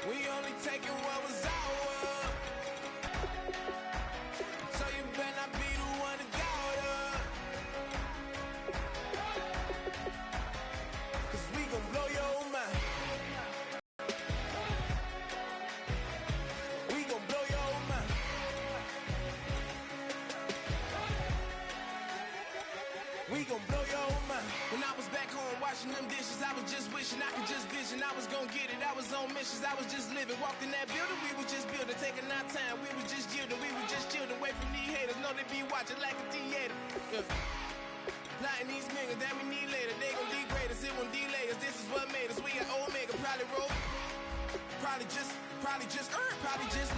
We only taking what was ours. So you better not be the one to doubt us. 'Cause we gon' blow your mind. We gon' blow your mind. We gon' blow your mind. When I was back home washing them dishes, I was just wishing I could just vision. I was gon' get it, I was on missions, I was just living. Walked in that building, we was just building, taking our time. We was just yielding, we was just chilling. Away from these haters, know they be watching like a theater. Plotting these niggas that we need later. They gon' degrade us, it won't delay us. This is what made us. We got Omega, probably roll. Probably just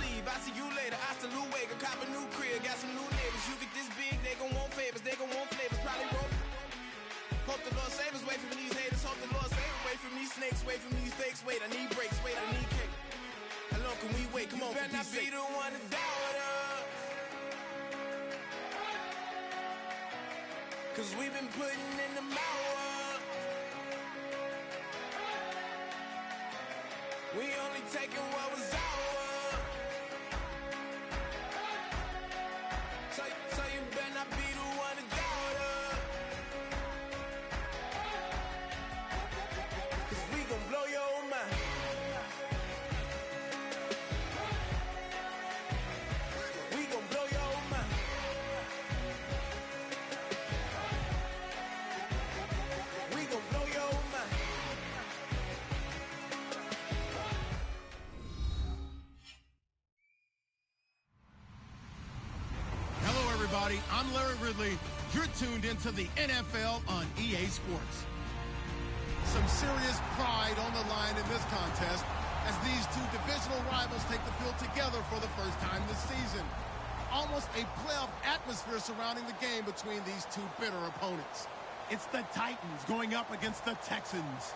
leave. I see you later. I salute Wake, cop a new crib, got some new neighbors. You get this big, they gon' want favors, they gon' want flavors. Probably roll. Hope the Lord save us, wait from these haters. Hope the Lord save us, wait from these snakes, wait from these fakes. Wait, I need breaks, wait, I need cake. How long can we wait? Come on, better not be the one to doubt us. 'Cause we've been putting in the hours. We only taking what was ours. So you better not be the one to doubt us. 'Cause we gon' blow your mind. We gon' blow your mind. We gon' blow your mind. Hello, everybody. I'm Larry Ridley. You're tuned into the NFL on EA Sports. Some serious pride on the line in this contest as these two divisional rivals take the field together for the first time this season. Almost a playoff atmosphere surrounding the game between these two bitter opponents. It's the Titans going up against the Texans.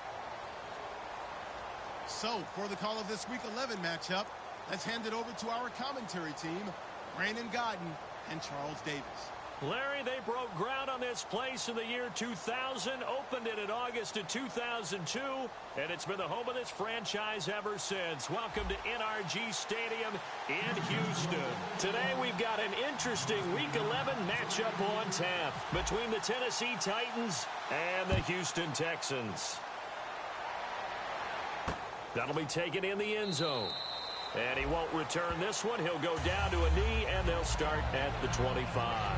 So, for the call of this Week 11 matchup, let's hand it over to our commentary team, Brandon Godden and Charles Davis. Larry, they broke ground on this place in the year 2000, opened it in August of 2002, and it's been the home of this franchise ever since. Welcome to NRG Stadium in Houston. Today we've got an interesting Week 11 matchup on tap between the Tennessee Titans and the Houston Texans. That'll be taken in the end zone. And he won't return this one. He'll go down to a knee, and they'll start at the 25.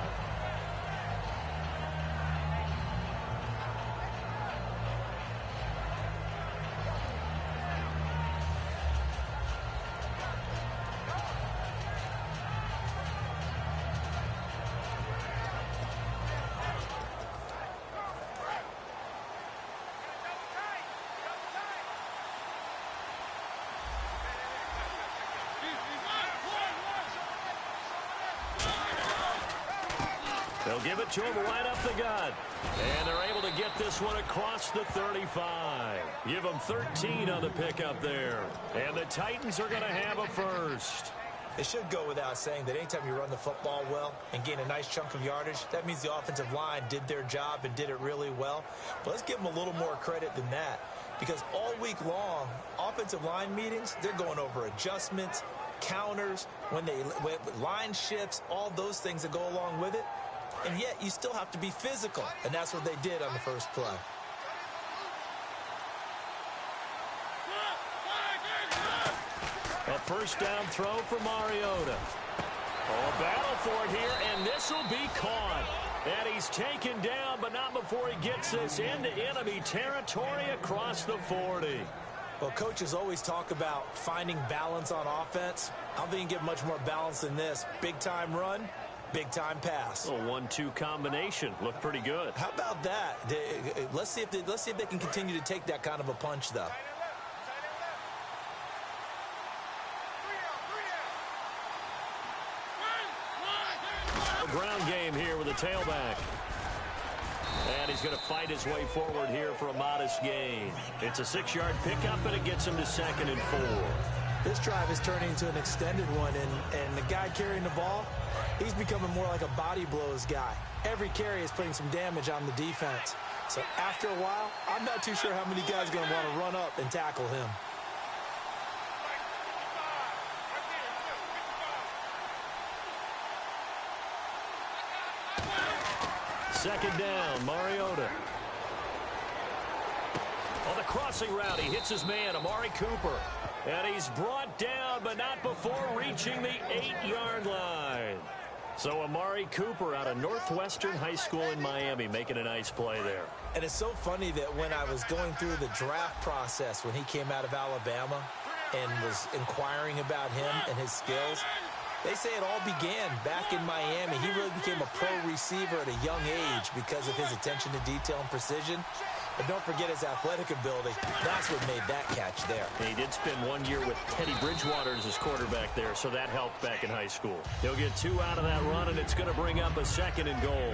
They'll give it to him right up the gut. And they're able to get this one across the 35. Give them 13 on the pickup there. And the Titans are going to have a first. It should go without saying that anytime you run the football well and gain a nice chunk of yardage, that means the offensive line did their job and did it really well. But let's give them a little more credit than that, because all week long, offensive line meetings, they're going over adjustments, counters, when line shifts, all those things that go along with it. And yet you still have to be physical, and that's what they did on the first play. A first down throw for Mariota. Oh, a battle for it here, and this will be caught. And he's taken down, but not before he gets this into enemy territory across the 40. Well, coaches always talk about finding balance on offense. I don't think you can get much more balance than this. Big-time run, big-time pass. A 1-2 combination. Looked pretty good. How about that? Let's see if they can continue to take that kind of a punch, though. Ground game here with a tailback. And he's going to fight his way forward here for a modest gain. It's a 6-yard pickup, and it gets him to 2nd and 4. This drive is turning into an extended one, and the guy carrying the ball, he's becoming more like a body blows guy. Every carry is putting some damage on the defense. So after a while, I'm not too sure how many guys are going to want to run up and tackle him. second down. Mariota. On the crossing route, he hits his man, Amari Cooper. And he's brought down, but not before reaching the 8-yard line. So Amari Cooper out of Northwestern High School in Miami making a nice play there. And it's so funny that when I was going through the draft process when he came out of Alabama and was inquiring about him and his skills, they say it all began back in Miami. He really became a pro receiver at a young age because of his attention to detail and precision. But don't forget his athletic ability. That's what made that catch there. He did spend 1 year with Teddy Bridgewater as his quarterback there, so that helped back in high school. He'll get 2 out of that run, and it's going to bring up a 2nd and goal.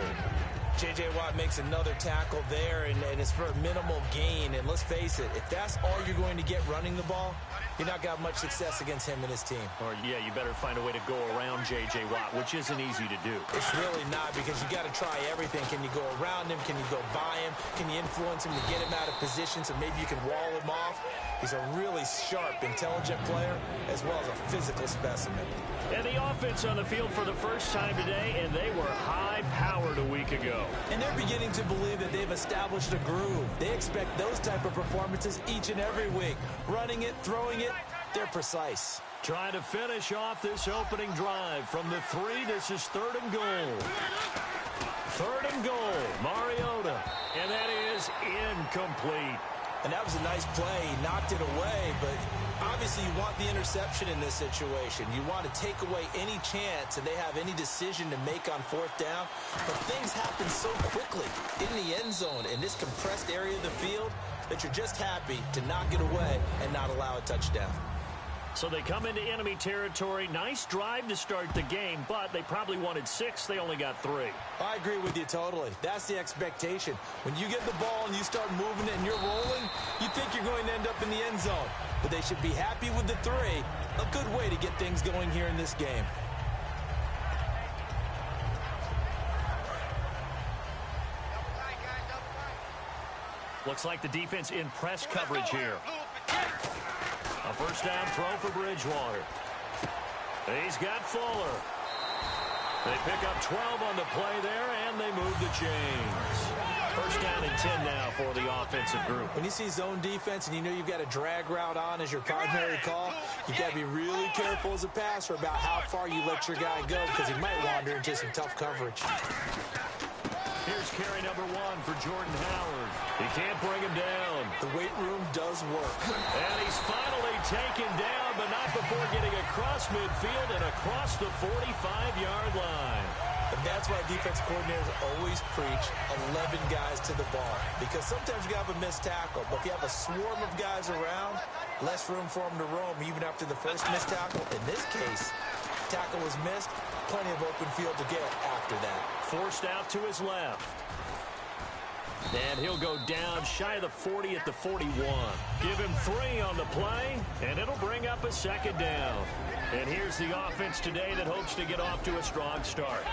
J.J. Watt makes another tackle there, and it's for a minimal gain. And let's face it, if that's all you're going to get running the ball, you're not going to have much success against him and his team. Or, yeah, you better find a way to go around J.J. Watt, which isn't easy to do. It's really not, because you got to try everything. Can you go around him? Can you go by him? Can you influence him to get him out of position so maybe you can wall him off? He's a really sharp, intelligent player, as well as a physical specimen. And the offense on the field for the first time today, and they were high-powered a week ago. And they're beginning to believe that they've established a groove. They expect those type of performances each and every week. Running it, throwing it, they're precise. Trying to finish off this opening drive from the 3. This is 3rd and goal. 3rd and goal, Mariota. And that is incomplete. And that was a nice play. He knocked it away, but obviously you want the interception in this situation. You want to take away any chance that they have any decision to make on 4th down. But things happen so quickly in the end zone in this compressed area of the field that you're just happy to knock it away and not allow a touchdown. So they come into enemy territory. Nice drive to start the game, but they probably wanted 6. They only got 3. I agree with you totally. That's the expectation. When you get the ball and you start moving it and you're rolling, you think you're going to end up in the end zone. But they should be happy with the 3. A good way to get things going here in this game. Looks like the defense in press coverage here. A first down throw for Bridgewater. He's got Fuller. They pick up 12 on the play there, and they move the chains. First down and 10 now for the offensive group. When you see zone defense and you know you've got a drag route on as your primary call, you've got to be really careful as a passer about how far you let your guy go, because he might wander into some tough coverage. Here's carry number 1 for Jordan Howard. He can't bring him down. The weight room does work. And he's finally taken down, but not before getting across midfield and across the 45-yard line. And that's why defense coordinators always preach 11 guys to the ball. Because sometimes you have a missed tackle, but if you have a swarm of guys around, less room for them to roam even after the first missed tackle. In this case, tackle was missed, plenty of open field to get after that. Forced out to his left. And he'll go down shy of the 40 at the 41. Give him 3 on the play, and it'll bring up a 2nd down. And here's the offense today that hopes to get off to a strong start.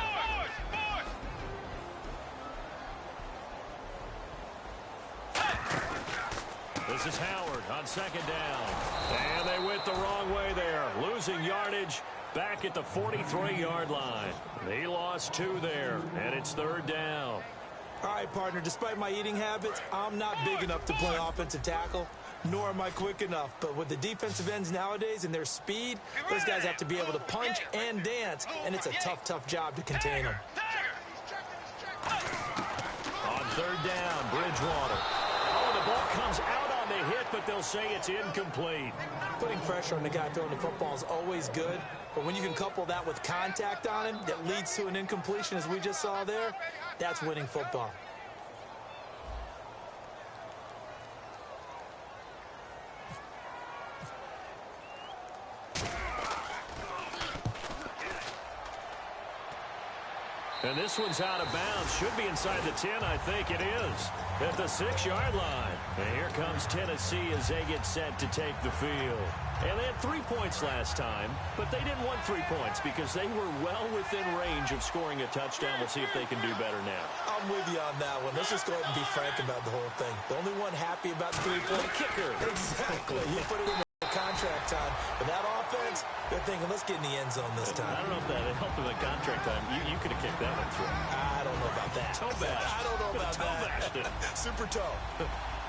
This is Howard on 2nd down. And they went the wrong way there, losing yardage back at the 43-yard line. He lost 2 there, and it's 3rd down. All right, partner, despite my eating habits, I'm not big enough to play offensive tackle, nor am I quick enough. But with the defensive ends nowadays and their speed, those guys have to be able to punch and dance, and it's a tough, tough job to contain them. On 3rd down, Bridgewater. Oh, the ball comes out on the hit, but they'll say it's incomplete. Putting pressure on the guy throwing the football is always good, but when you can couple that with contact on him that leads to an incompletion, as we just saw there, that's winning football. And this one's out of bounds. Should be inside the 10, I think it is. At the 6-yard line. And here comes Tennessee as they get set to take the field. And they had 3 points last time, but they didn't want 3 points because they were well within range of scoring a touchdown. We'll see if they can do better now. I'm with you on that one. Let's just go ahead and be frank about the whole thing. The only one happy about the 3-point kicker. Exactly. You put it in the contract. contract time. But that offense, they're thinking, let's get in the end zone this time. I don't know if that helped him in contract time. You could have kicked that one through. I don't know about that. Toe bash. I don't know about toe bashed it. Super toe.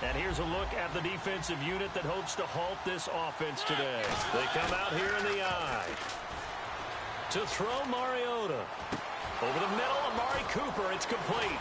And here's a look at the defensive unit that hopes to halt this offense today. They come out here in the eye. To throw Mariota. Over the middle, Amari Cooper. It's complete.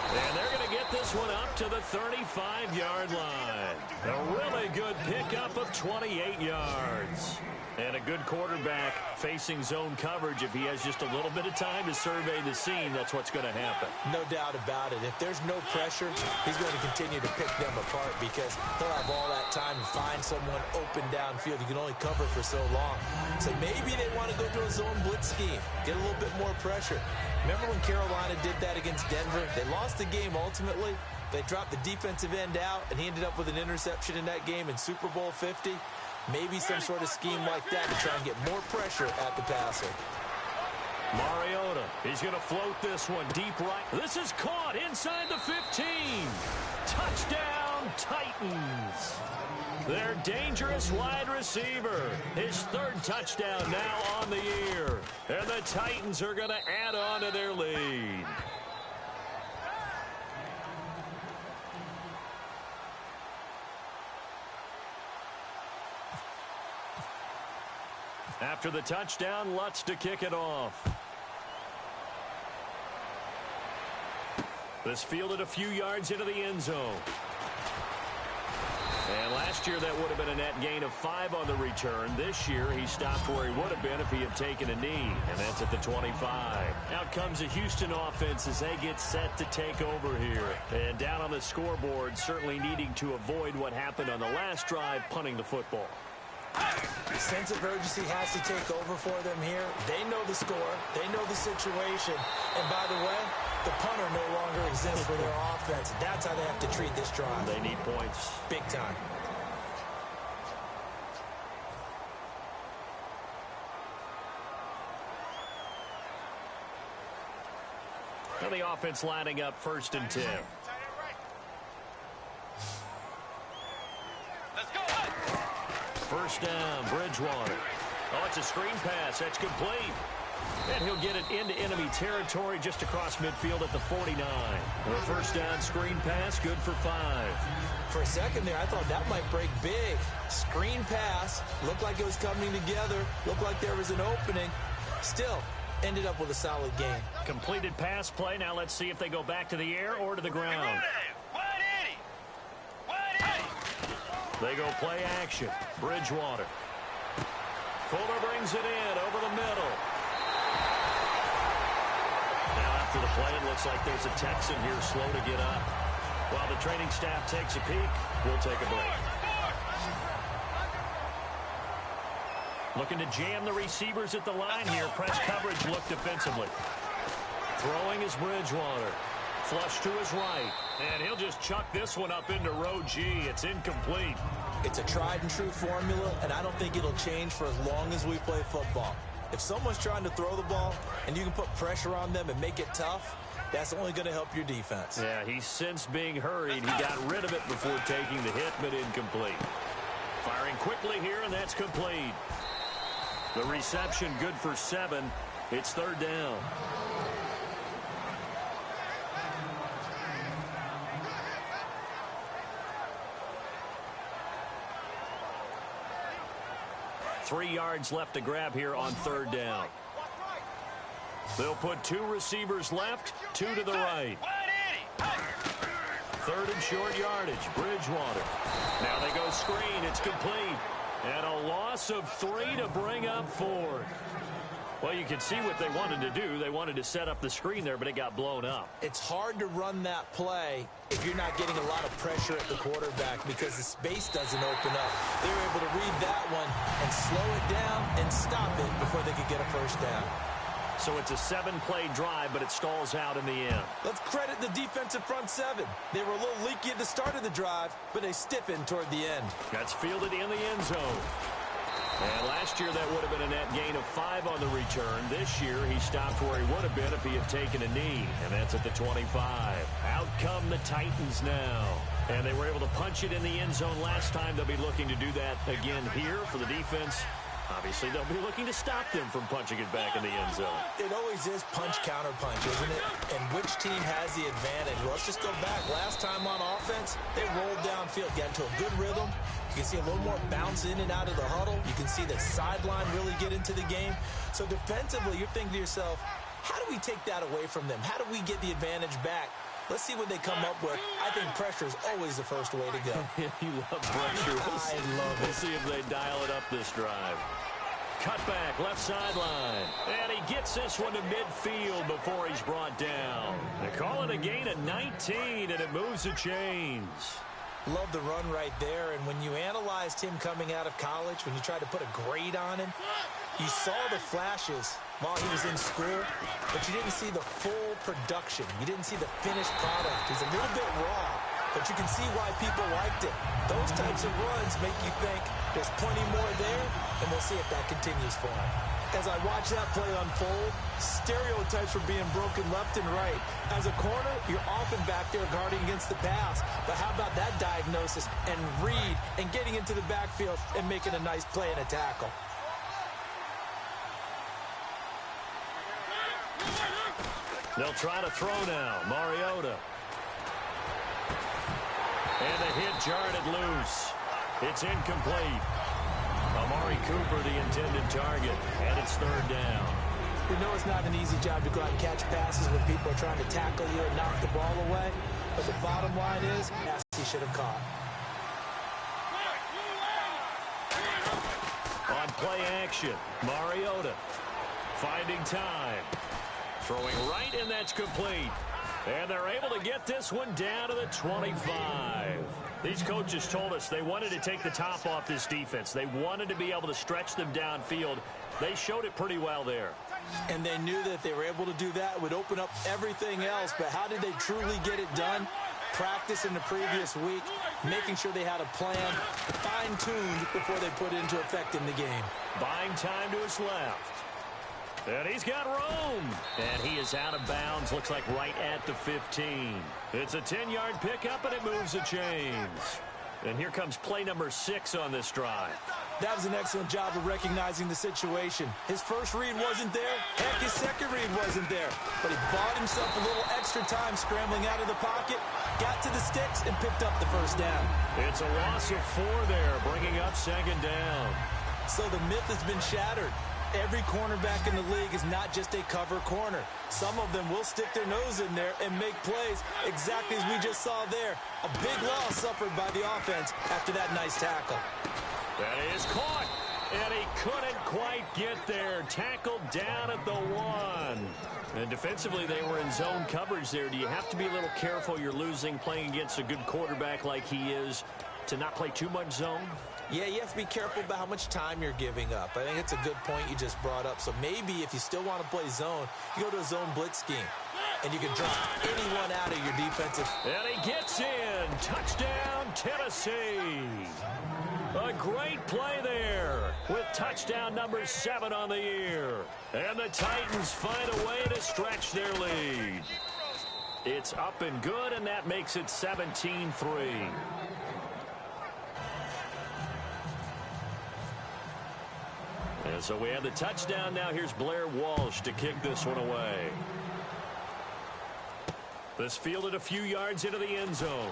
And they're going to get this one up to the 35-yard line. A really good pickup of 28 yards. And a good quarterback facing zone coverage. If he has just a little bit of time to survey the scene, that's what's going to happen. No doubt about it. If there's no pressure, he's going to continue to pick them apart because he'll have all that time to find someone open downfield. You can only cover for so long. So maybe they want to go to a zone blitz scheme, get a little bit more pressure. Remember when Carolina did that against Denver? They lost the game ultimately. They dropped the defensive end out, and he ended up with an interception in that game in Super Bowl 50. Maybe some sort of scheme like that to try and get more pressure at the passer. Mariota, he's going to float this one deep right. This is caught inside the 15. Touchdown, Titans. Their dangerous wide receiver. His third touchdown now on the year. And the Titans are going to add on to their lead. After the touchdown, Lutz to kick it off. This fielded a few yards into the end zone. And last year that would have been a net gain of 5 on the return. This year he stopped where he would have been if he had taken a knee. And that's at the 25. Out comes the Houston offense as they get set to take over here. And down on the scoreboard, certainly needing to avoid what happened on the last drive, punting the football. Sense of urgency has to take over for them here. They know the score. They know the situation. And by the way, the punter no longer exists for their offense. That's how they have to treat this drive. They need points. Big time. And the offense lining up 1st and 10. First down, Bridgewater. Oh, it's a screen pass. That's complete. And he'll get it into enemy territory just across midfield at the 49. The first down screen pass, good for 5. For a second there, I thought that might break big. Screen pass. Looked like it was coming together. Looked like there was an opening. Still, ended up with a solid game. Completed pass play. Now let's see if they go back to the air or to the ground. They go play action. Bridgewater. Fuller brings it in over the middle. Now after the play, it looks like there's a Texan here slow to get up. While the training staff takes a peek, we'll take a break. Looking to jam the receivers at the line here. Press coverage look defensively. Throwing is Bridgewater. Flush to his right. And he'll just chuck this one up into row G. It's incomplete. It's a tried and true formula, and I don't think it'll change for as long as we play football. If someone's trying to throw the ball and you can put pressure on them and make it tough, that's only going to help your defense. Yeah, he's since being hurried. He got rid of it before taking the hit, but incomplete. Firing quickly here, and that's complete. The reception good for 7. It's 3rd down. Three yards left to grab here on 3rd down. They'll put 2 receivers left, 2 to the right. 3rd and short yardage, Bridgewater. Now they go screen, it's complete. And a loss of 3 to bring up 4th. Well, you can see what they wanted to do. They wanted to set up the screen there, but it got blown up. It's hard to run that play if you're not getting a lot of pressure at the quarterback because the space doesn't open up. They were able to read that one and slow it down and stop it before they could get a first down. So it's a 7-play drive, but it stalls out in the end. Let's credit the defensive front 7. They were a little leaky at the start of the drive, but they stiffened toward the end. That's fielded in the end zone. And last Last year, that would have been a net gain of 5 on the return. This year, he stopped where he would have been if he had taken a knee, and that's at the 25. Out come the Titans now. And they were able to punch it in the end zone last time. They'll be looking to do that again here for the defense. Obviously, they'll be looking to stop them from punching it back in the end zone. It always is punch, counter punch, isn't it? And which team has the advantage? Well, let's just go back. Last time on offense, they rolled downfield, got into a good rhythm. You can see a little more bounce in and out of the huddle. You can see the sideline really get into the game. So defensively, you're thinking to yourself, how do we take that away from them? How do we get the advantage back? Let's see what they come up with. I think pressure is always the first way to go. You love pressure. I love it. We'll see if they dial it up this drive. Cut back, left sideline. And he gets this one to midfield before he's brought down. They call it a gain of 19, and it moves the chains. Love the run right there. And when you analyzed him coming out of college, when you tried to put a grade on him, you saw the flashes while he was in school, but you didn't see the full production. You didn't see the finished product. He's a little bit raw, but you can see why people liked it. Those types of runs make you think there's plenty more there, and we'll see if that continues for him. As I watch that play unfold, stereotypes are being broken left and right. As a corner, you're often back there guarding against the pass, but how about that diagnosis and read and getting into the backfield and making a nice play and a tackle? They'll try to throw now. Mariota. And the hit jarred it loose. It's incomplete. Amari Cooper, the intended target, and it's third down. We know it's not an easy job to go out and catch passes when people are trying to tackle you and knock the ball away, but the bottom line is, pass he should have caught. On play action, Mariota finding time. Throwing right, and that's complete. And they're able to get this one down to the 25. These coaches told us they wanted to take the top off this defense. They wanted to be able to stretch them downfield. They showed it pretty well there. And they knew that if they were able to do that, it would open up everything else. But how did they truly get it done? Practice in the previous week, making sure they had a plan, fine-tuned before they put it into effect in the game. Buying time to his left. And he's got room. And he is out of bounds. Looks like right at the 15. It's a 10-yard pickup, and it moves the chains. And here comes play number 6 on this drive. That was an excellent job of recognizing the situation. His first read wasn't there. Heck, his second read wasn't there. But he bought himself a little extra time scrambling out of the pocket, got to the sticks, and picked up the first down. It's a loss of 4 there, bringing up second down. So the myth has been shattered. Every cornerback in the league is not just a cover corner. Some of them will stick their nose in there and make plays exactly as we just saw there. A big loss suffered by the offense after that nice tackle. That is caught, and he couldn't quite get there. Tackled down at the 1. And defensively, they were in zone coverage there. Do you have to be a little careful? You're losing playing against a good quarterback like he is to not play too much zone? Yeah, you have to be careful about how much time you're giving up. I think it's a good point you just brought up. So maybe if you still want to play zone, you go to a zone blitz scheme. And you can drop anyone out of your defensive. And he gets in. Touchdown, Tennessee. A great play there with touchdown number 7 on the year. And the Titans find a way to stretch their lead. It's up and good, and that makes it 17-3. And so we have the touchdown. Now here's Blair Walsh to kick this one away. This fielded a few yards into the end zone.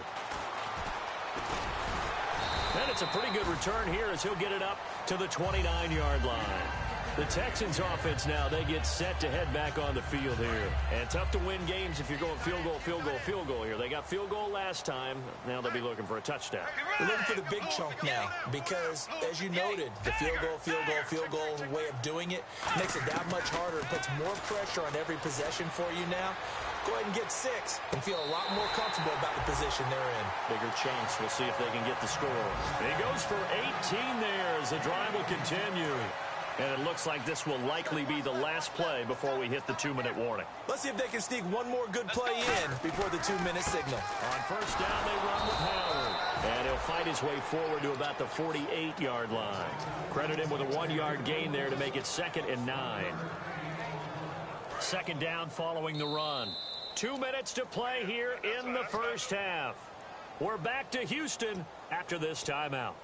And it's a pretty good return here as he'll get it up to the 29-yard line. The Texans offense now, they get set to head back on the field here. And tough to win games if you're going field goal, field goal, field goal here. They got field goal last time. Now they'll be looking for a touchdown. They're looking for the big chunk now because, as you noted, the field goal way of doing it makes it that much harder. It puts more pressure on every possession for you now. Go ahead and get 6 and feel a lot more comfortable about the position they're in. Bigger chunks. We'll see if they can get the score. He goes for 18 there as the drive will continue. And it looks like this will likely be the last play before we hit the 2-minute warning. Let's see if they can sneak one more good play in before the 2-minute signal. On first down, they run with Howard. And he'll fight his way forward to about the 48-yard line. Credit him with a 1-yard gain there to make it 2nd and 9. Second down following the run. 2 minutes to play here in the first half. We're back to Houston after this timeout.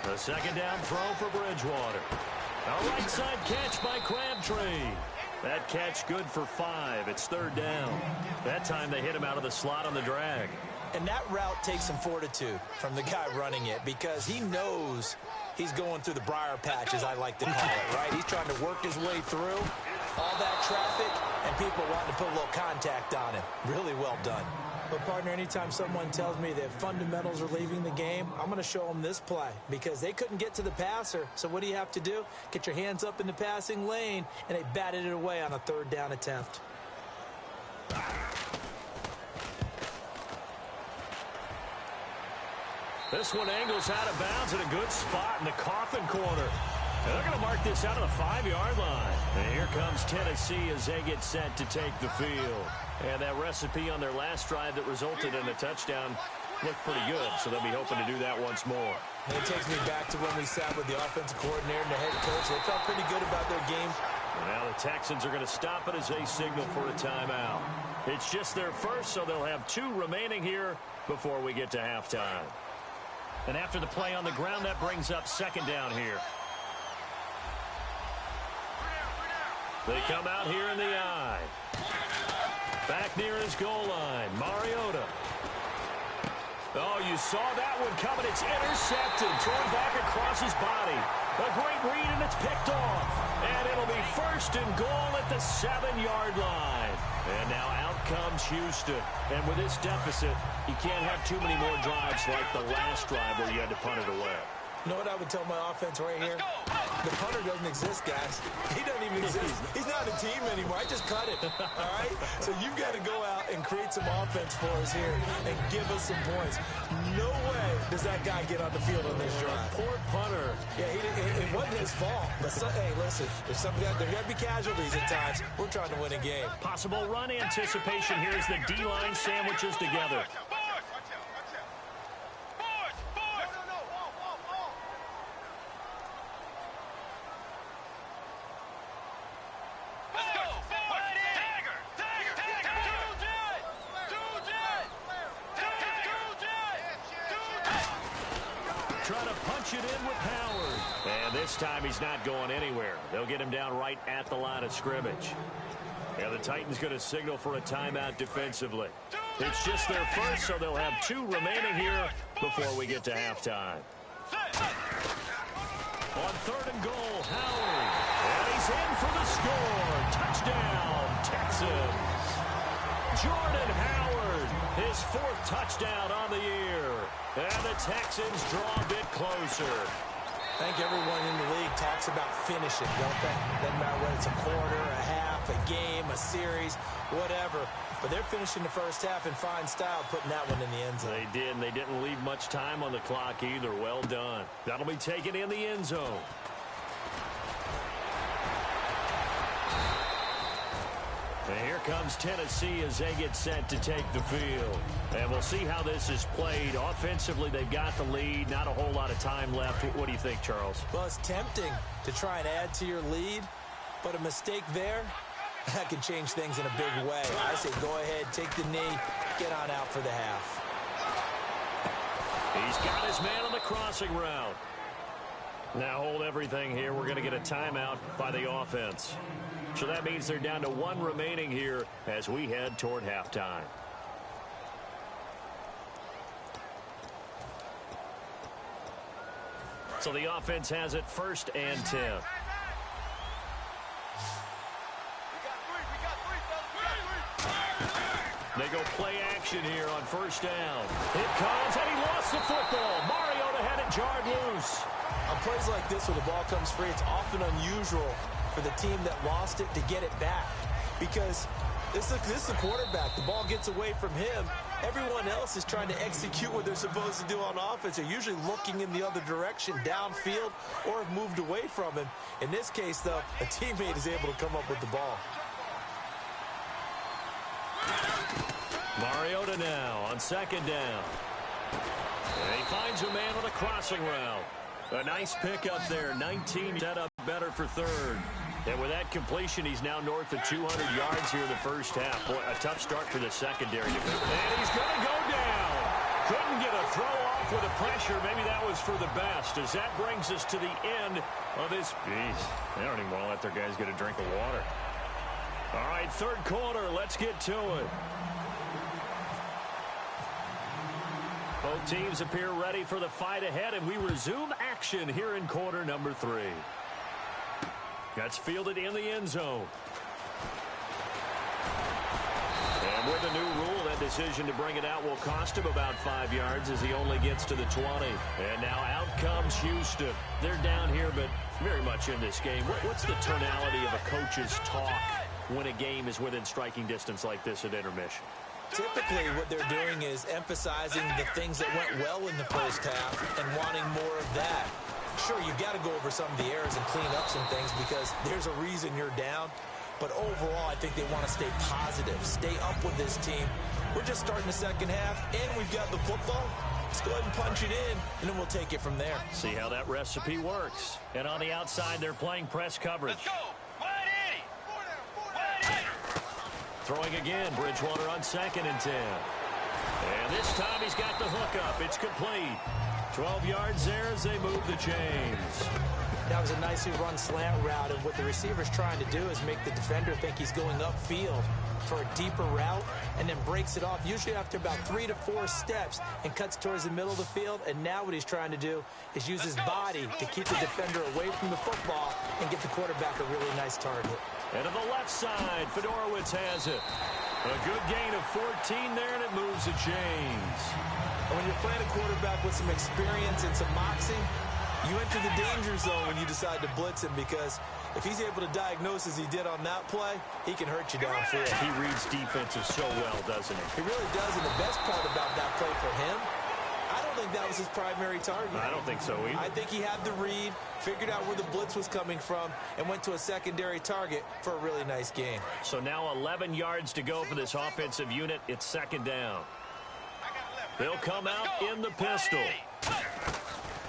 The second down throw for Bridgewater. A right side catch by Crabtree. That catch good for 5. It's 3rd down. That time they hit him out of the slot on the drag. And that route takes some fortitude from the guy running it because he knows he's going through the briar patch, as I like to call it, right? He's trying to work his way through all that traffic and people wanting to put a little contact on him. Really well done. But, partner, anytime someone tells me that fundamentals are leaving the game, I'm going to show them this play because they couldn't get to the passer. So what do you have to do? Get your hands up in the passing lane, and they batted it away on a 3rd down attempt. This one angles out of bounds in a good spot in the coffin corner. And they're going to mark this out of the 5-yard line. And here comes Tennessee as they get set to take the field. And that recipe on their last drive that resulted in a touchdown looked pretty good, so they'll be hoping to do that once more. And it takes me back to when we sat with the offensive coordinator and the head coach. They felt pretty good about their game. And now the Texans are going to stop it as they signal for a timeout. It's just their first, so they'll have 2 remaining here before we get to halftime. And after the play on the ground, that brings up 2nd down here. They come out here in the I. Back near his goal line, Mariota. Oh, you saw that one coming. It's intercepted, thrown back across his body. A great read, and it's picked off. And it'll be 1st and goal at the 7-yard line. And now out comes Houston. And with this deficit, you can't have too many more drives like the last drive where you had to punt it away. You know what I would tell my offense right here? The punter doesn't exist, guys. He doesn't even exist. He's not a team anymore. I just cut it, all right? So you've got to go out and create some offense for us here and give us some points. No way does that guy get on the field on this drive. Poor punter. Yeah, it wasn't his fault. But, hey, listen, there's there got to be casualties at times. We're trying to win a game. Possible run anticipation here as the D-line sandwiches together. Trying to punch it in with Howard. And this time he's not going anywhere. They'll get him down right at the line of scrimmage. And the Titans going to signal for a timeout defensively. It's just their first, so they'll have 2 remaining here before we get to halftime. On 3rd and goal, Howard. And he's in for the score. Touchdown, Texans. Jordan Howard, his 4th touchdown on the year. And the Texans draw a bit closer. I think everyone in the league talks about finishing, don't they? Doesn't matter whether it's a quarter, a half, a game, a series, whatever. But they're finishing the first half in fine style, putting that one in the end zone. They did, and they didn't leave much time on the clock either. Well done. That'll be taken in the end zone. And here comes Tennessee as they get set to take the field. And we'll see how this is played. Offensively, they've got the lead. Not a whole lot of time left. What do you think, Charles? Well, it's tempting to try and add to your lead, but a mistake there, that can change things in a big way. I say go ahead, take the knee, get on out for the half. He's got his man on the crossing route. Now hold everything here. We're going to get a timeout by the offense. So that means they're down to 1 remaining here as we head toward halftime. So the offense has it 1st and 10. They go play action here on 1st down. It comes, and he lost the football. Mariota had it jarred loose. On plays like this where the ball comes free, it's often unusual for the team that lost it to get it back. Because This is the quarterback. The ball gets away from him. Everyone else is trying to execute what they're supposed to do on offense. They're usually looking in the other direction, downfield, or have moved away from him. In this case, though, a teammate is able to come up with the ball. Mariota now on second down. And he finds a man on a crossing route. A nice pickup there. 19 set up better for third. And with that completion, he's now north of 200 yards here in the first half. Boy, a tough start for the secondary. And he's going to go down. Couldn't get a throw off with the pressure. Maybe that was for the best, as that brings us to the end of this. Jeez, they don't even want to let their guys get a drink of water. All right, third quarter. Let's get to it. Both teams appear ready for the fight ahead, and we resume action here in quarter number 3. That's fielded in the end zone. And with the new rule, that decision to bring it out will cost him about 5 yards as he only gets to the 20. And now out comes Houston. They're down here, but very much in this game. What's the tonality of a coach's talk when a game is within striking distance like this at intermission? Typically, what they're doing is emphasizing the things that went well in the first half and wanting more of that. Sure, you've got to go over some of the errors and clean up some things because there's a reason you're down. But overall, I think they want to stay positive, stay up with this team. We're just starting the second half, and we've got the football. Let's go ahead and punch it in, and then we'll take it from there. See how that recipe works. And on the outside, they're playing press coverage. Let's go. Wide 80. Throwing again, Bridgewater on 2nd and 10. And this time he's got the hook up. It's complete. 12 yards there as they move the chains. That was a nicely run slant route, and what the receiver's trying to do is make the defender think he's going upfield for a deeper route and then breaks it off, usually after about 3 to 4 steps, and cuts towards the middle of the field. And now what he's trying to do is use his body to keep the defender away from the football and get the quarterback a really nice target. And to the left side, Fedorowicz has it. A good gain of 14 there, and it moves the chains. And when you're playing a quarterback with some experience and some moxie, you enter the danger zone when you decide to blitz him, because if he's able to diagnose as he did on that play, he can hurt you downfield. He reads defenses so well, doesn't he? He really does, and the best part about that play for him, I don't think that was his primary target. I don't think so either. I think he had the read, figured out where the blitz was coming from, and went to a secondary target for a really nice gain. So now 11 yards to go for this offensive unit. It's 2nd down. They'll come out in the pistol.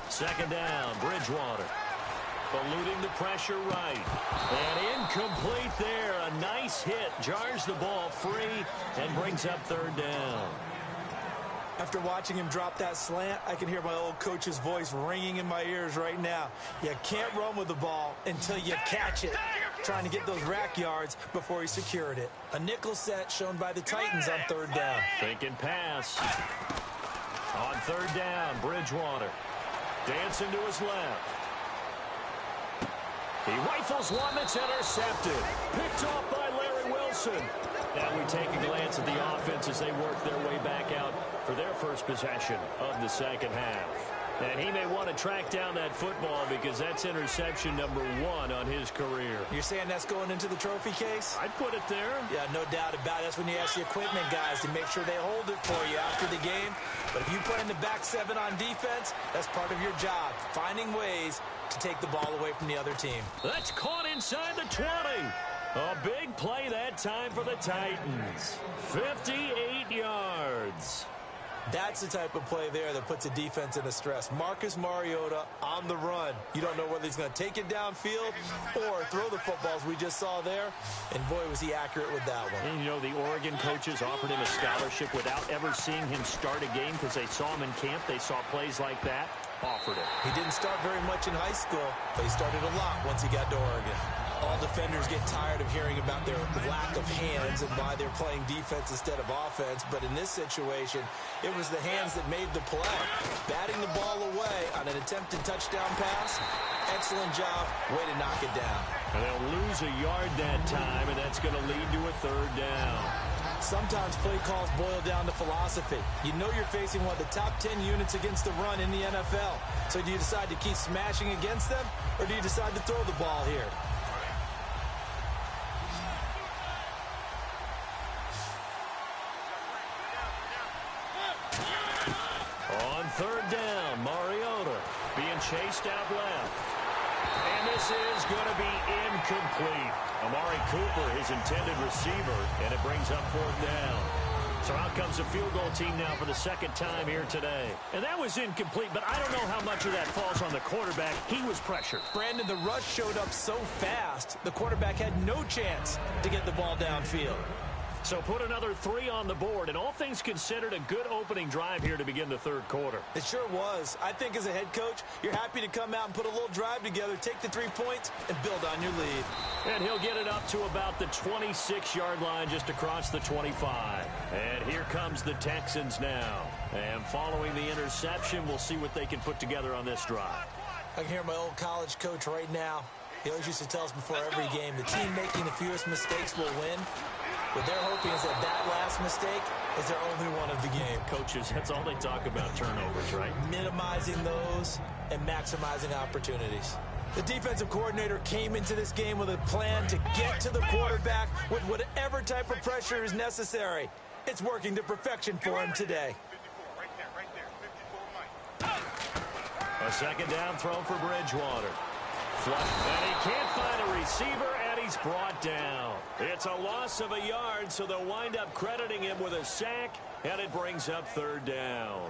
2nd down, Bridgewater. Eluding the pressure right. And incomplete there. A nice hit. Jars the ball free and brings up 3rd down. After watching him drop that slant, I can hear my old coach's voice ringing in my ears right now. You can't run with the ball until you catch it. Trying to get those rack yards before he secured it. A nickel set shown by the Titans on 3rd down. Faking pass. On 3rd down, Bridgewater. Dancing to his left. He rifles one that's intercepted. Picked off by Larry Wilson. Now we take a glance at the offense as they work their way back out for their first possession of the second half. And he may want to track down that football because that's interception number 1 on his career. You're saying that's going into the trophy case? I'd put it there. Yeah, no doubt about it. That's when you ask the equipment guys to make sure they hold it for you after the game. But if you play in the back 7 on defense, that's part of your job, finding ways to take the ball away from the other team. That's caught inside the 20. A big play that time for the Titans. 58 yards. That's the type of play there that puts a defense into stress. Marcus Mariota on the run. You don't know whether he's going to take it downfield or throw the footballs we just saw there. And boy, was he accurate with that one. And you know, the Oregon coaches offered him a scholarship without ever seeing him start a game because they saw him in camp. They saw plays like that. Offered it. He didn't start very much in high school, but he started a lot once he got to Oregon. All defenders get tired of hearing about their lack of hands and why they're playing defense instead of offense. But in this situation, it was the hands that made the play. Batting the ball away on an attempted touchdown pass. Excellent job. Way to knock it down. And they'll lose a yard that time, and that's going to lead to a 3rd down. Sometimes play calls boil down to philosophy. You know you're facing one of the top 10 units against the run in the NFL. So do you decide to keep smashing against them, or do you decide to throw the ball here? On third down, Mariota being chased out left. And this is going to be incomplete. Amari Cooper, his intended receiver, and it brings up fourth down. So out comes the field goal team now for the second time here today. And that was incomplete, but I don't know how much of that falls on the quarterback. He was pressured. Brandon, the rush showed up so fast, the quarterback had no chance to get the ball downfield. So put another 3 on the board, and all things considered, a good opening drive here to begin the third quarter. It sure was. I think as a head coach, you're happy to come out and put a little drive together, take the 3 points, and build on your lead. And he'll get it up to about the 26-yard line just across the 25. And here comes the Texans now. And following the interception, we'll see what they can put together on this drive. I can hear my old college coach right now. He always used to tell us before every game, the team making the fewest mistakes will win. What they're hoping is that last mistake is their only one of the game. Coaches, that's all they talk about, turnovers, right? Minimizing those and maximizing opportunities. The defensive coordinator came into this game with a plan to get to the quarterback with whatever type of pressure is necessary. It's working to perfection for him today. A second down throw for Bridgewater. And he can't find a receiver, and he's brought down. It's a loss of a yard, so they'll wind up crediting him with a sack, and it brings up third down.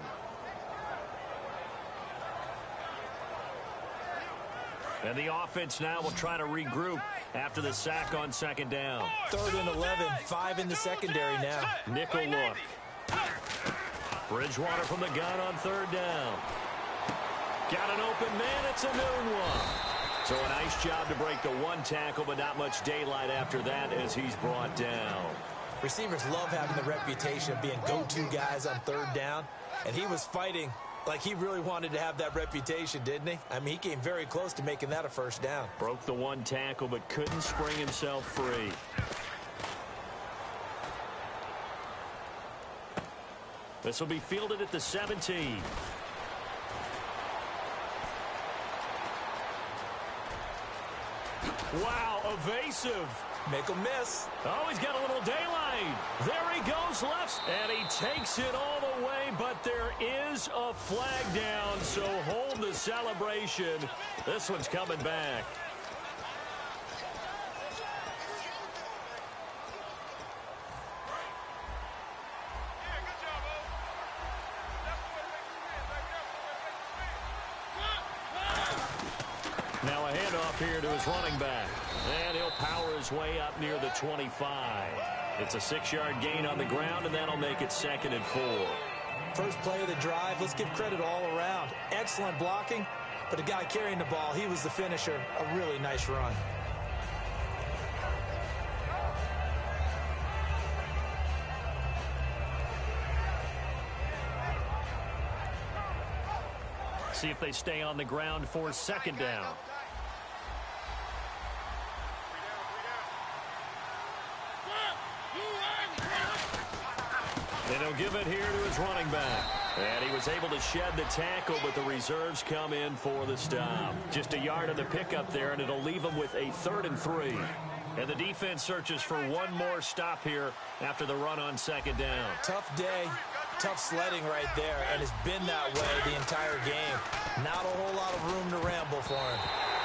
And the offense now will try to regroup after the sack on second down. 3rd and 11, 5 in the secondary now. Nickel look. Bridgewater from the gun on third down. Got an open man. It's a noon one. So a nice job to break the 1 tackle, but not much daylight after that as he's brought down. Receivers love having the reputation of being go-to guys on third down, and he was fighting like he really wanted to have that reputation, didn't he? I mean, he came very close to making that a first down. Broke the 1 tackle, but couldn't spring himself free. This will be fielded at the 17. Wow, evasive. Make him miss. Oh, he's got a little daylight. There he goes left, and he takes it all the way, but there is a flag down, so hold the celebration. This one's coming back. Now a handoff here to his running back. And he'll power his way up near the 25. It's a 6-yard gain on the ground, and that'll make it 2nd and 4. First play of the drive, let's give credit all around. Excellent blocking, but the guy carrying the ball, he was the finisher. A really nice run. See if they stay on the ground for 2nd down. And he'll give it here to his running back. And he was able to shed the tackle, but the reserves come in for the stop. Just a yard of the pickup there, and it'll leave him with a 3rd and 3. And the defense searches for one more stop here after the run on 2nd down. Tough day, tough sledding right there, and it's been that way the entire game. Not a whole lot of room to ramble for him.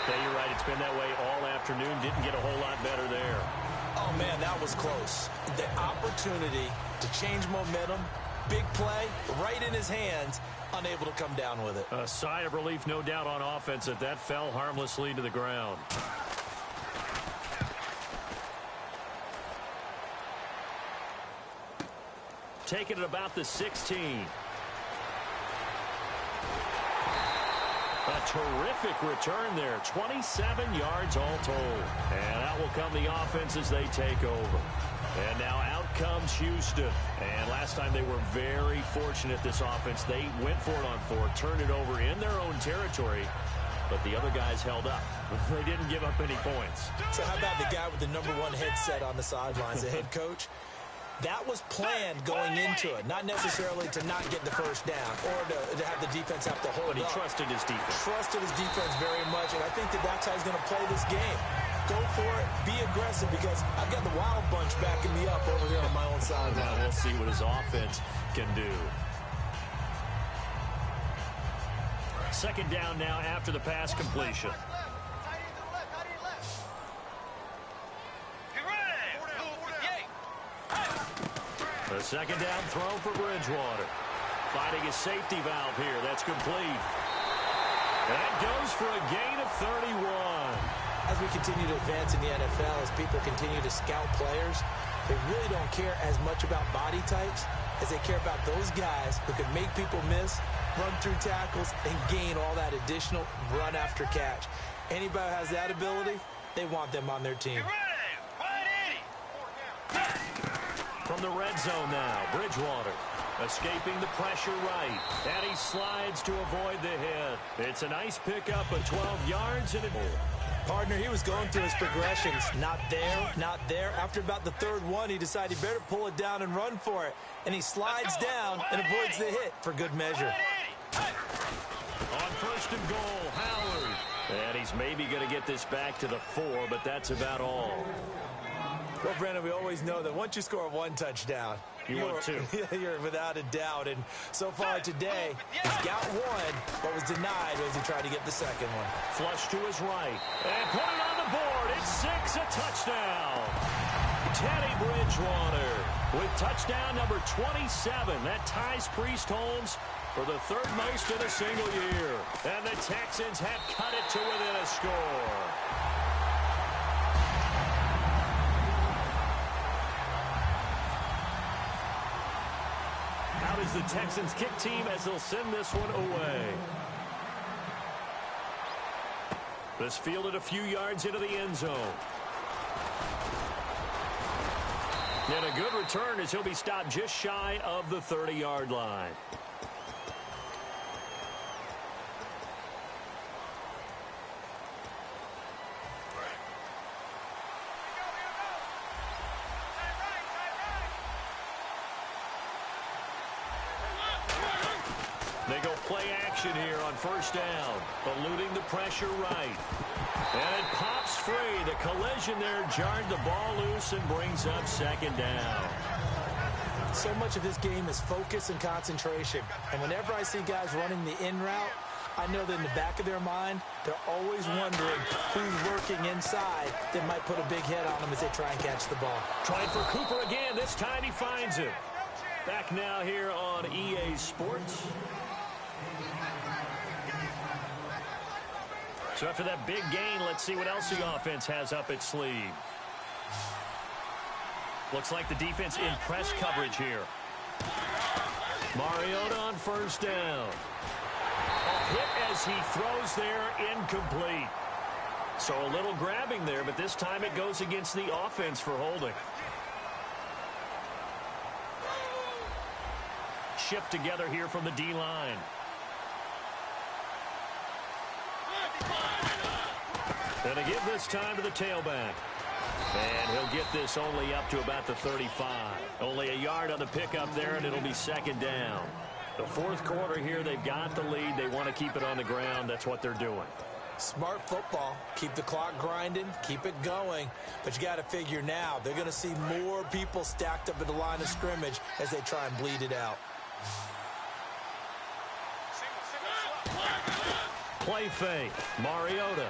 Yeah, you're right. It's been that way all afternoon. Didn't get a whole lot better there. Oh, man, that was close. The opportunity to change momentum, big play, right in his hands, unable to come down with it. A sigh of relief, no doubt, on offense that fell harmlessly to the ground. Taking it about the 16. A terrific return there. 27 yards all told. And out will come the offense as they take over. And now out comes Houston. And last time they were very fortunate, this offense. They went for it on 4, turned it over in their own territory. But the other guys held up. They didn't give up any points. So how about the guy with the #1 headset on the sidelines, the head coach? That was planned going into it, not necessarily to not get the first down or to have the defense have to hold up. But he trusted his defense. Trusted his defense very much, and I think that's how he's going to play this game. Go for it, be aggressive, because I've got the wild bunch backing me up over here on my own side. Now we'll see what his offense can do. second down now after the pass completion. The second down throw for Bridgewater. Finding his safety valve here. That's complete. And that goes for a gain of 31. As we continue to advance in the NFL, as people continue to scout players, they really don't care as much about body types as they care about those guys who can make people miss, run through tackles, and gain all that additional run after catch. Anybody who has that ability, they want them on their team. From the red zone now, Bridgewater escaping the pressure right, and he slides to avoid the hit. It's a nice pickup of 12 yards and a goal. Partner, he was going through his progressions. Not there, not there. After about the third one, he decided he better pull it down and run for it. And he slides down and avoids the hit for good measure. On first and goal, Howard. And he's maybe going to get this back to the 4, but that's about all. Well, Brandon, we always know that once you score one touchdown, you're without a doubt. And so far today, he's got one, but was denied as he tried to get the second one. Flush to his right. And put it on the board. It's 6, a touchdown. Teddy Bridgewater with touchdown number 27. That ties Priest-Holmes for the third most in a single year. And the Texans have cut it to within a score. Out is the Texans kick team as they'll send this one away. This fielded a few yards into the end zone. And a good return as he'll be stopped just shy of the 30-yard line. They go play action here on first down, eluding the pressure right. And it pops free. The collision there jarred the ball loose and brings up second down. So much of this game is focus and concentration. And whenever I see guys running the in route, I know that in the back of their mind, they're always wondering who's working inside that might put a big hit on them as they try and catch the ball. Trying for Cooper again. This time he finds him. Back now here on EA Sports. So after that big gain, let's see what else the offense has up its sleeve. Looks like the defense in press coverage here. Mariota on first down. A hit as he throws there, incomplete. So a little grabbing there, but this time it goes against the offense for holding. Shift together here from the D-line. And a give this time to the tailback. And he'll get this only up to about the 35. Only a yard on the pickup there, and it'll be second down. The fourth quarter here, they've got the lead. They want to keep it on the ground. That's what they're doing. Smart football. Keep the clock grinding. Keep it going. But you got to figure now, they're going to see more people stacked up at the line of scrimmage as they try and bleed it out. Play fake. Mariota.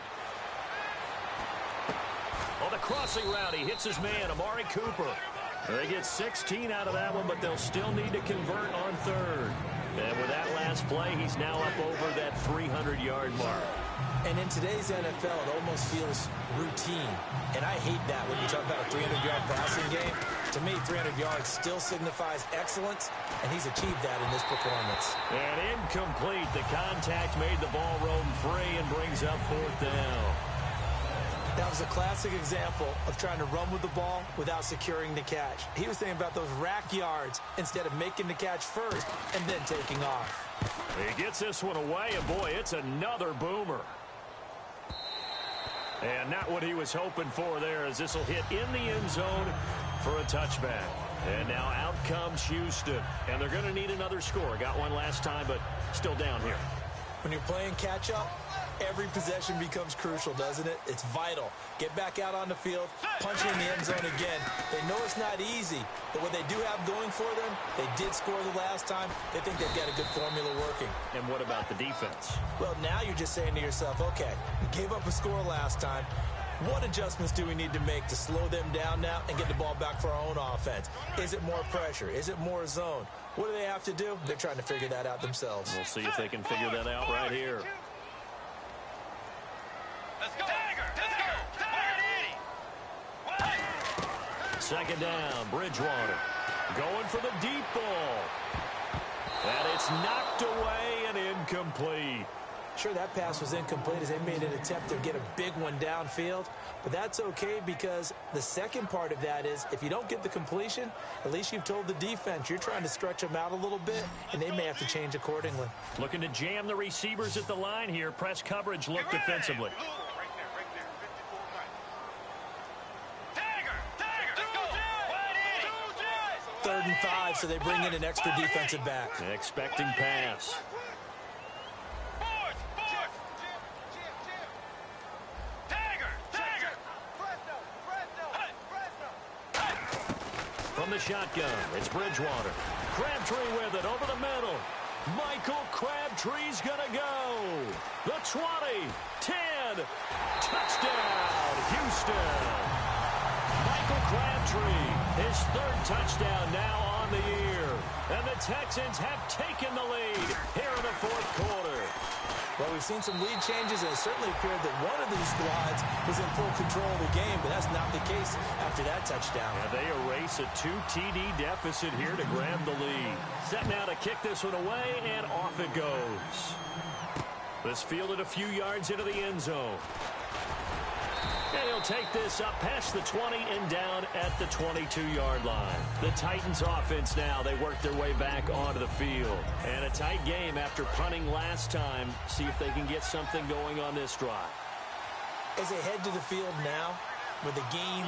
On the crossing route, he hits his man, Amari Cooper. They get 16 out of that one, but they'll still need to convert on third. And with that last play, he's now up over that 300-yard mark. And in today's NFL, it almost feels routine. And I hate that when you talk about a 300-yard passing game. To me, 300 yards still signifies excellence, and he's achieved that in this performance. And incomplete. The contact made the ball roam free and brings up fourth down. That was a classic example of trying to run with the ball without securing the catch. He was thinking about those rack yards instead of making the catch first and then taking off. He gets this one away, and boy, it's another boomer. And not what he was hoping for there, as this will hit in the end zone for a touchback. And now out comes Houston. And they're going to need another score. Got one last time, but still down here. When you're playing catch-up, Every possession becomes crucial, doesn't it? It's vital. Get back out on the field, punch it in the end zone again. They know it's not easy, but what they do have going for them, they did score the last time. They think they've got a good formula working. And what about the defense? Well, now you're just saying to yourself, okay, we gave up a score last time. What adjustments do we need to make to slow them down now and get the ball back for our own offense? Is it more pressure? Is it more zone? What do they have to do? They're trying to figure that out themselves. We'll see if they can figure that out right here. Let's go. Let's go. Second down, Bridgewater. Going for the deep ball. And it's knocked away and incomplete. Sure, that pass was incomplete as they made an attempt to get a big one downfield. But that's okay because the second part of that is if you don't get the completion, at least you've told the defense you're trying to stretch them out a little bit, and they may have to change accordingly. Looking to jam the receivers at the line here. Press coverage look defensively. Third and 5, so they bring in an extra defensive back. Expecting pass. From the shotgun, it's Bridgewater. Crabtree with it over the middle. Michael Crabtree's gonna go. The 20, 10, touchdown, Houston. Michael Crabtree, his third touchdown now on the year. And the Texans have taken the lead here in the fourth quarter. Well, we've seen some lead changes, and it certainly appeared that one of these squads was in full control of the game, but that's not the case after that touchdown. Yeah, they erase a 2 TD deficit here to grab the lead. Set now to kick this one away, and off it goes. This fielded a few yards into the end zone. And he'll take this up past the 20 and down at the 22-yard line. The Titans offense now, they work their way back onto the field. And a tight game after punting last time. See if they can get something going on this drive. As they head to the field now, with the game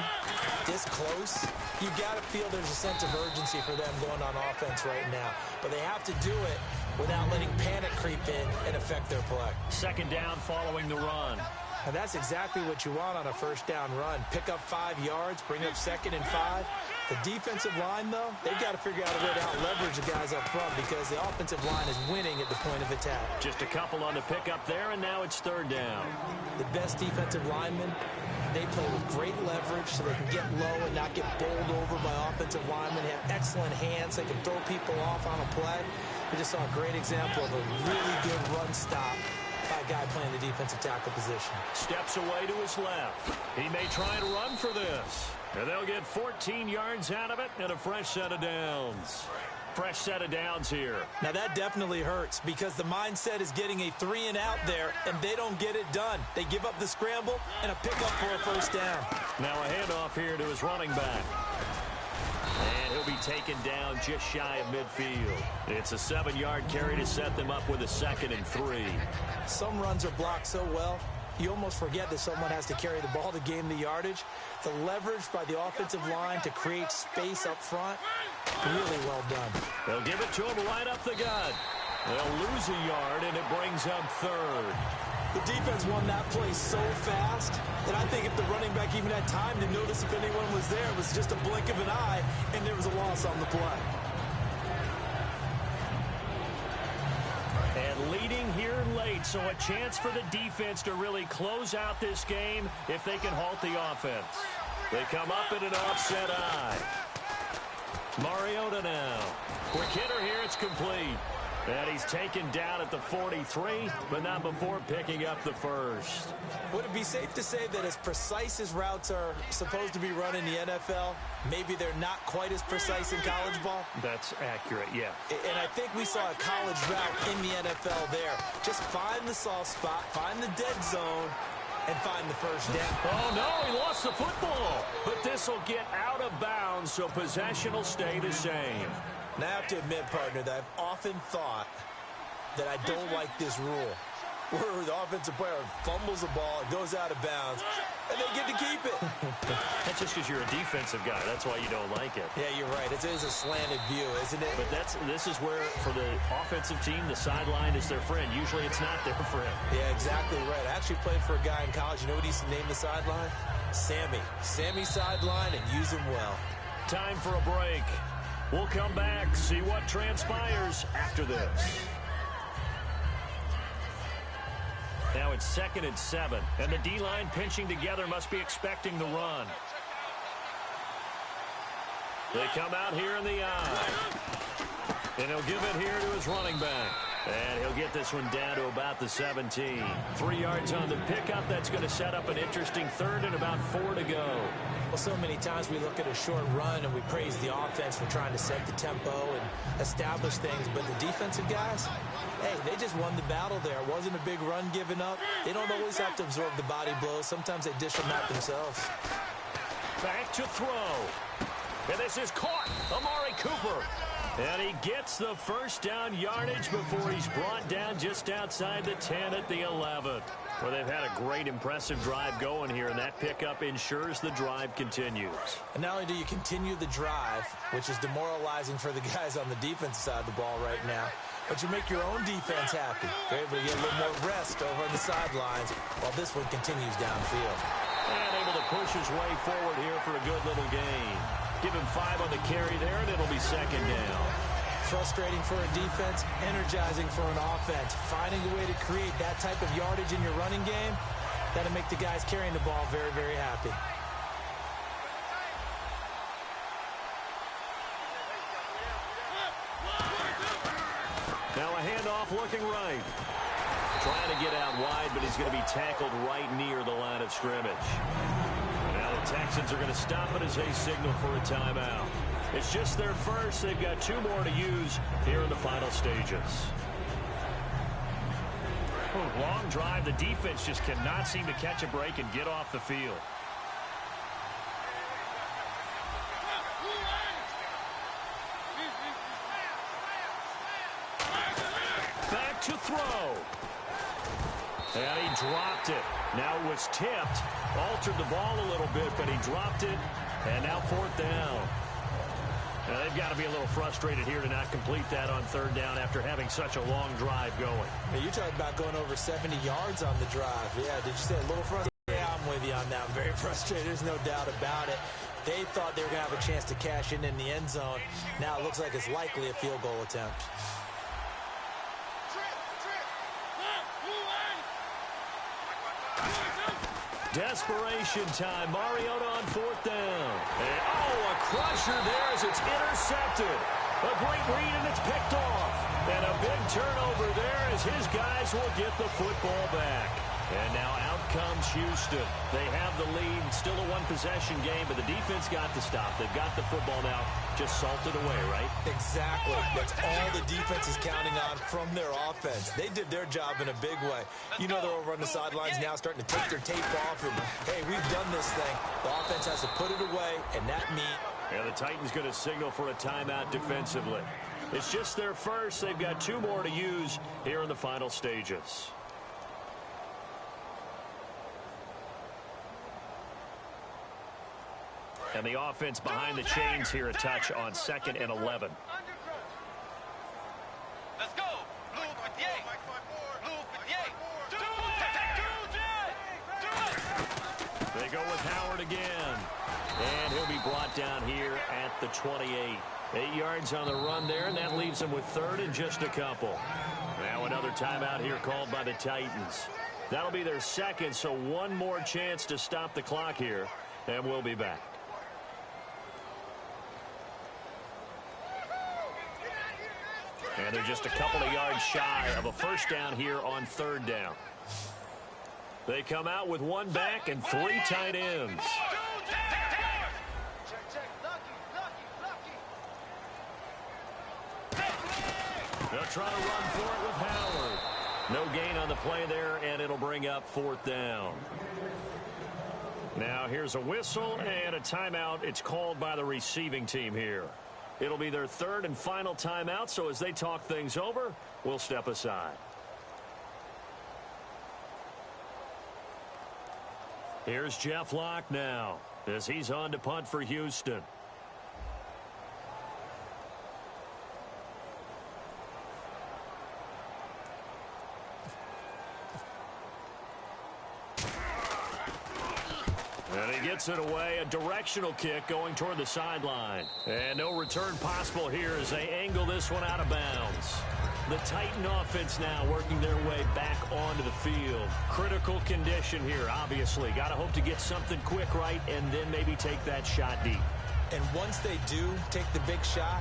this close, you've got to feel there's a sense of urgency for them going on offense right now. But they have to do it without letting panic creep in and affect their play. Second down following the run. And that's exactly what you want on a first down run. Pick up 5 yards, bring up 2nd and 5. The defensive line, though, they've got to figure out a way to out-leverage the guys up front because the offensive line is winning at the point of attack. Just a couple on the pickup there, and now it's third down. The best defensive linemen, they play with great leverage so they can get low and not get bowled over by offensive linemen. They have excellent hands. They can throw people off on a play. We just saw a great example of a really good run stop by a guy playing the defensive tackle position. Steps away to his left. He may try and run for this. And they'll get 14 yards out of it and a fresh set of downs. Fresh set of downs here. Now that definitely hurts because the mindset is getting a 3 and out there, and they don't get it done. They give up the scramble and a pickup for a first down. Now a handoff here to his running back. And he'll be taken down just shy of midfield. It's a 7-yard carry to set them up with a 2nd and 3. Some runs are blocked so well, you almost forget that someone has to carry the ball to gain the yardage. The leverage by the offensive line to create space up front, really well done. They'll give it to him right up the gut. They'll lose a yard, and it brings up third. The defense won that play so fast that I think if the running back even had time to notice if anyone was there, it was just a blink of an eye, and there was a loss on the play. And leading here late, so a chance for the defense to really close out this game if they can halt the offense. They come up in an offset eye. Mariota now. Quick hitter here, it's complete. And he's taken down at the 43, but not before picking up the first. Would it be safe to say that as precise as routes are supposed to be run in the NFL, maybe they're not quite as precise in college ball? That's accurate, yeah. And I think we saw a college route in the NFL there. Just find the soft spot, find the dead zone, and find the first down. Oh, no, he lost the football. But this will get out of bounds, so possession will stay the same. Now I have to admit, partner, that I've often thought that I don't like this rule. where the offensive player fumbles the ball, it goes out of bounds, and they get to keep it. That's just because you're a defensive guy. That's why you don't like it. Yeah, you're right. It is a slanted view, isn't it? But this is where, for the offensive team, the sideline is their friend. Usually it's not their friend. Yeah, exactly right. I actually played for a guy in college. You know what he used to name the sideline? Sammy. Sammy sideline, and use him well. Time for a break. We'll come back, see what transpires after this. Now it's 2nd and 7, and the D-line pinching together must be expecting the run. They come out here in the eye. And he'll give it here to his running back. And he'll get this one down to about the 17. 3 yards on the pickup. That's going to set up an interesting 3rd and about 4 to go. Well, so many times we look at a short run and we praise the offense for trying to set the tempo and establish things. But the defensive guys, hey, they just won the battle there. It wasn't a big run given up. They don't always have to absorb the body blows. Sometimes they dish them out themselves. Back to throw. And this is caught. Amari Cooper. And he gets the first down yardage before he's brought down just outside the 10 at the 11. Well, they've had a great, impressive drive going here, and that pickup ensures the drive continues. And not only do you continue the drive, which is demoralizing for the guys on the defensive side of the ball right now, but you make your own defense happy. They're able to get a little more rest over on the sidelines while this one continues downfield. And able to push his way forward here for a good little gain. Give him 5 on the carry there, and it'll be 2nd down. Frustrating for a defense, energizing for an offense. Finding a way to create that type of yardage in your running game, that'll make the guys carrying the ball very, very happy. Now a handoff looking right. Trying to get out wide, but he's going to be tackled right near the line of scrimmage. Now the Texans are going to stop it as they signal for a timeout. It's just their first. They've got 2 more to use here in the final stages. Long drive. The defense just cannot seem to catch a break and get off the field. Back to throw. And he dropped it. Now it was tipped. Altered the ball a little bit, but he dropped it. And now 4th down. Now they've got to be a little frustrated here to not complete that on 3rd down after having such a long drive going. Hey, you're talking about going over 70 yards on the drive. Yeah, did you say a little frustrated? Yeah, I'm with you on that. I'm very frustrated. There's no doubt about it. They thought they were going to have a chance to cash in the end zone. Now it looks like it's likely a field goal attempt. Desperation time. Mariota on 4th down. And, a crusher there as it's intercepted. A great read, and it's picked off. And a big turnover there as his guys will get the football back. And now out comes Houston. They have the lead. Still a 1-possession game, but the defense got the stop. They've got the football now. Just salted away, right? Exactly. That's all the defense is counting on from their offense. They did their job in a big way. You know they're over on the sidelines now starting to take their tape off. And, hey, we've done this thing. The offense has to put it away, and that means... And the Titans going to signal for a timeout defensively. It's just their first. They've got 2 more to use here in the final stages. And the offense behind the chains here a touch on 2nd and 11. Let's go. Blue 58. Blue 58. They go with Howard again. And he'll be brought down here at the 28. 8 yards on the run there, and that leaves them with 3rd and just a couple. Now another timeout here called by the Titans. That'll be their 2nd, so 1 more chance to stop the clock here, and we'll be back. And they're just a couple of yards shy of a first down here on 3rd down. They come out with 1 back and 3 tight ends. They'll try to run for it with Howard. No gain on the play there, and it'll bring up 4th down. Now here's a whistle and a timeout. It's called by the receiving team here. It'll be their 3rd and final timeout, so as they talk things over, we'll step aside. Here's Jeff Locke now as he's on to punt for Houston. And he gets it away, a directional kick going toward the sideline. And no return possible here as they angle this one out of bounds. The Titan offense now working their way back onto the field. Critical condition here, obviously. Got to hope to get something quick right and then maybe take that shot deep. And once they do take the big shot,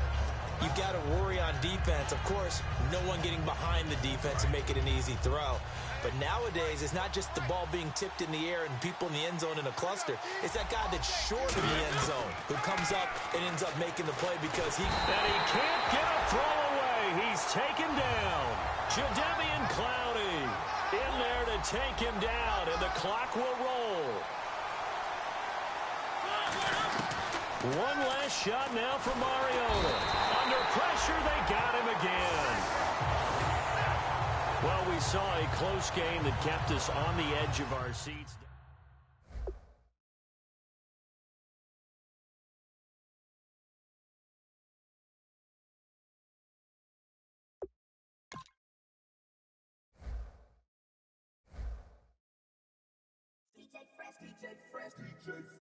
you've got to worry on defense. Of course, no one getting behind the defense and make it an easy throw. But nowadays, it's not just the ball being tipped in the air and people in the end zone in a cluster. It's that guy that's short of the end zone who comes up and ends up making the play because he... And he can't get a throw away. He's taken down. Jadeveon Clowney in there to take him down, and the clock will roll. One last shot now for Mariota. Under pressure, they got him again. Well, we saw a close game that kept us on the edge of our seats. DJ Fresh.